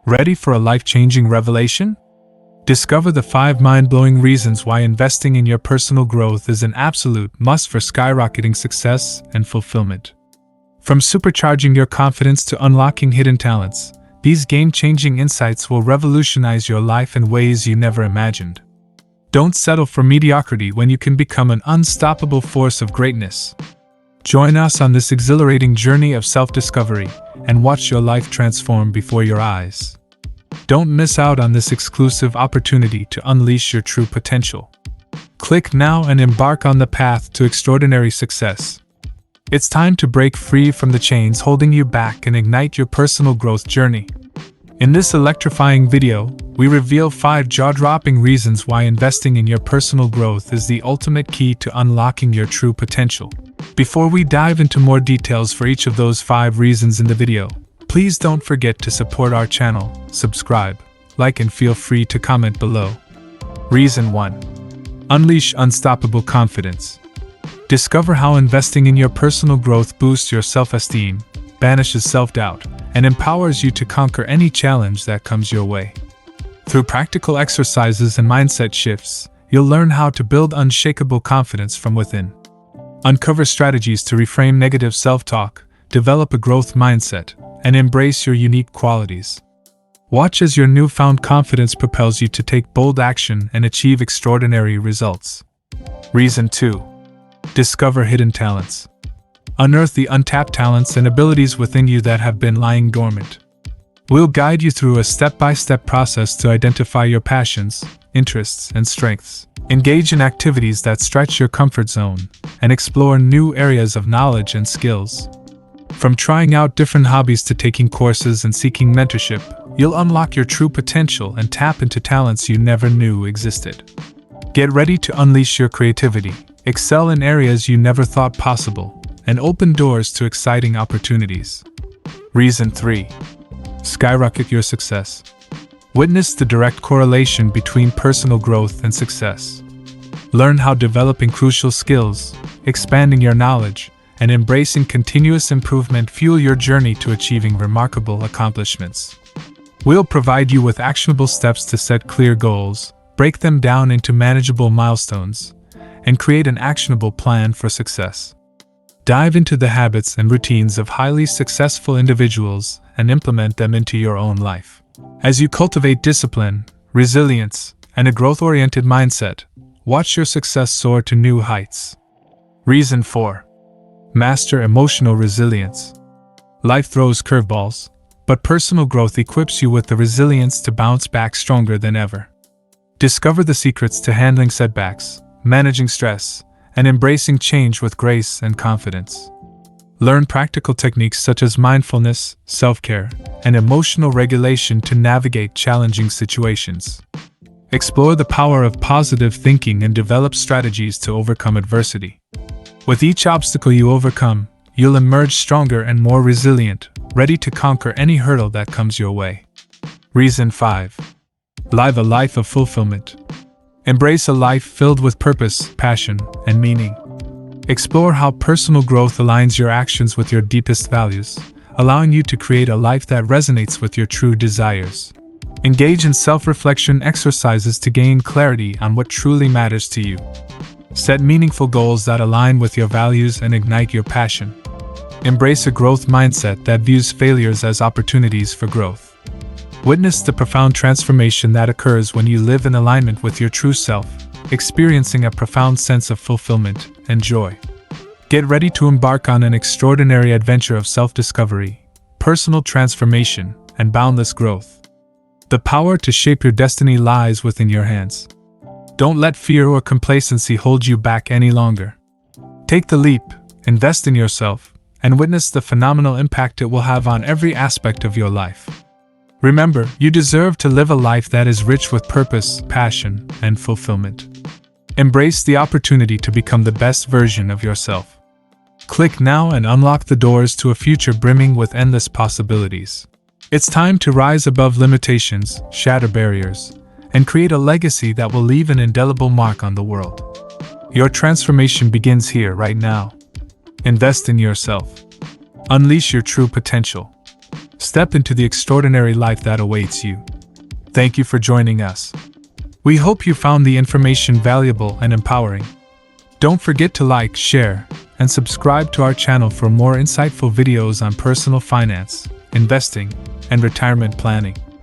Ready for a life-changing revelation? Discover the 5 mind-blowing reasons why investing in your personal growth is an absolute must for skyrocketing success and fulfillment. From supercharging your confidence to unlocking hidden talents, these game-changing insights will revolutionize your life in ways you never imagined. Don't settle for mediocrity when you can become an unstoppable force of greatness. Join us on this exhilarating journey of self-discovery and watch your life transform before your eyes. Don't miss out on this exclusive opportunity to unleash your true potential. Click now and embark on the path to extraordinary success. It's time to break free from the chains holding you back and ignite your personal growth journey. In this electrifying video, we reveal 5 jaw-dropping reasons why investing in your personal growth is the ultimate key to unlocking your true potential. Before we dive into more details for each of those 5 reasons in the video, please don't forget to support our channel, subscribe, like, and feel free to comment below. Reason 1. Unleash unstoppable confidence. Discover how investing in your personal growth boosts your self-esteem, banishes self-doubt, and empowers you to conquer any challenge that comes your way. Through practical exercises and mindset shifts, you'll learn how to build unshakable confidence from within. Uncover strategies to reframe negative self-talk, develop a growth mindset, and embrace your unique qualities. Watch as your newfound confidence propels you to take bold action and achieve extraordinary results. Reason 2. Discover hidden talents. Unearth the untapped talents and abilities within you that have been lying dormant. We'll guide you through a step-by-step process to identify your passions, interests, and strengths. Engage in activities that stretch your comfort zone and explore new areas of knowledge and skills. From trying out different hobbies to taking courses and seeking mentorship, you'll unlock your true potential and tap into talents you never knew existed. Get ready to unleash your creativity, excel in areas you never thought possible, and open doors to exciting opportunities. Reason 3. Skyrocket your success. Witness the direct correlation between personal growth and success. Learn how developing crucial skills, expanding your knowledge, and embracing continuous improvement fuel your journey to achieving remarkable accomplishments. We'll provide you with actionable steps to set clear goals, break them down into manageable milestones, and create an actionable plan for success. Dive into the habits and routines of highly successful individuals and implement them into your own life. As you cultivate discipline, resilience, and a growth-oriented mindset, watch your success soar to new heights. Reason 4. Master emotional resilience. Life throws curveballs, but personal growth equips you with the resilience to bounce back stronger than ever. Discover the secrets to handling setbacks, managing stress, and embracing change with grace and confidence. Learn practical techniques such as mindfulness, self-care, and emotional regulation to navigate challenging situations. Explore the power of positive thinking and develop strategies to overcome adversity. With each obstacle you overcome, you'll emerge stronger and more resilient, ready to conquer any hurdle that comes your way. Reason 5. Live a life of fulfillment. Embrace a life filled with purpose, passion, and meaning. Explore how personal growth aligns your actions with your deepest values, allowing you to create a life that resonates with your true desires. Engage in self-reflection exercises to gain clarity on what truly matters to you. Set meaningful goals that align with your values and ignite your passion. Embrace a growth mindset that views failures as opportunities for growth. Witness the profound transformation that occurs when you live in alignment with your true self, experiencing a profound sense of fulfillment and joy. Get ready to embark on an extraordinary adventure of self-discovery, personal transformation, and boundless growth. The power to shape your destiny lies within your hands. Don't let fear or complacency hold you back any longer. Take the leap, invest in yourself, and witness the phenomenal impact it will have on every aspect of your life. Remember, you deserve to live a life that is rich with purpose, passion, and fulfillment. Embrace the opportunity to become the best version of yourself. Click now and unlock the doors to a future brimming with endless possibilities. It's time to rise above limitations, shatter barriers, and create a legacy that will leave an indelible mark on the world. Your transformation begins here, right now. Invest in yourself. Unleash your true potential. Step into the extraordinary life that awaits you. Thank you for joining us. We hope you found the information valuable and empowering. Don't forget to like, share, and subscribe to our channel for more insightful videos on personal finance, investing, and retirement planning.